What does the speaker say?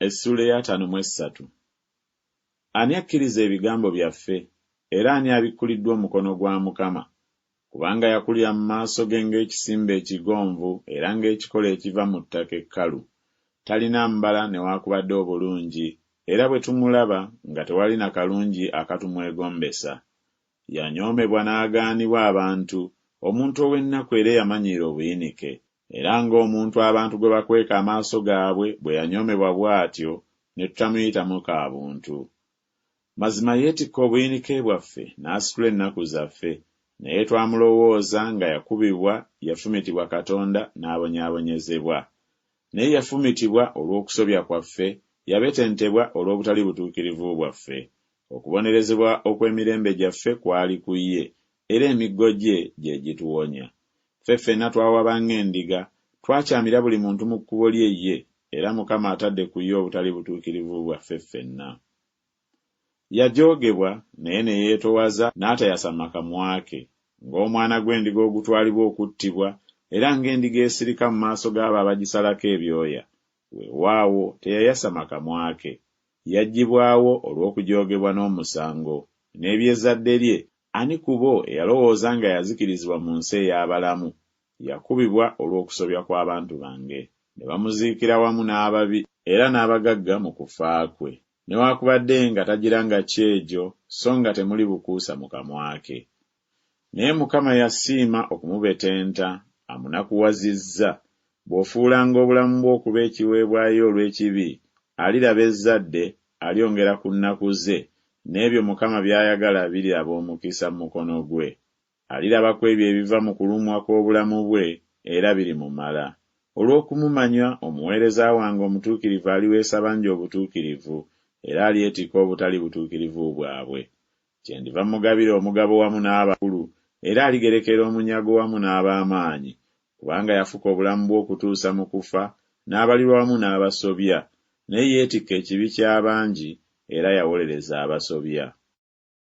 Essula ya 53. Ani akkiriza ebigambo byaffe, era ani abikkuliddwa omukono gwa Mukama? Kubanga yakulira mu maaso ge ng'ekisimbe ekigonvu era ng'ekikola ekiva mu ttaka ekkalu. Talina mbala newaakubadde obulungi, era bwe tumulaba nga tewali na kalungi akatumwegombesa. Yanyoomebwa n'agaanibwa abantu, omuntu ow'ennaku era eyamanyiira obuyinike. Era ng'omuntu abantu gwe bakweka amaaso gaabwe bwe yanyoomebwa bw'atyo, ne tutamuyitamu kaabuntu. Mazima yeetikka obuyinike bwaffe n'asitula ennaku zaffe, naye twamulowooza nga yakubibwa, yafumitibwa Katonda n'abonyaabonyezebwa. Naye yafumitibwa olw'okusobya kwaffe, yabetentebwa olw'obutali butuukirivu bwaffe. Okubonerezebwa okw'emirembe gyaffe kwali ku ye, era emiggo gye gye gituwonya. Ffe ffenna twawaba ng'endiga, twakyamira buli muntu mu kkubo lye ye, era Mukama atadde ku ye obutali butuukirivu bwaffe ffenna. Yajoogebwa naye ne yeetowaza n'atayasama kamwa ke, ng'omwana gw'endiga ogutwalibwa okuttibwa, era ng'endiga esirika mu maaso g'abo abagisalako ebyoya. Weewaawo teyayasama kamwa ke. Yaggyibwawo olw'okujoogebwa n'omusango, n'eby'ezzadde lye ani ku bo eyalowooza nga yazikirizibwa mu nsi ey'abalamu? Yakubibwa olw'okusobya kw'abantu bange. Ne bamuziikira wamu n'ababi era n'abagagga mu kufa kwe. Newaakubadde nga tagira nga kyejo, so nga temuli bukuusa mu kamwa ke. Naye Mukama yasiima okumubetenta, amunakuwazizza. Bw'ofuulanga obulamu bwe okuba ekiweebwayo olw'ekibi, aliraba ezzadde, alyongera ku nnaku ze, n'ebyo Mukama by'ayagala biriraba omukisa mu mukono gwe. Alirabako ebyo ebiva mu kulumwa kw'obulamu bwe, era birimumala. Olw'okumumanya, omuweereza wange omutuukirivu aliweesa bangi obutuukirivu, era alyetikka obutali butuukirivu bwabwe. Kyendiva mugabira omugabo wamu n'abakulu, era aligerekera omunyago wamu n'ab'amaanyi, kubanga yafuka obulamu bw'okutuusa mu kufa, n'abalirwa wamu n'abasobya, naye yeetikka ekibi ky'abangi, era yawolereza abasobya.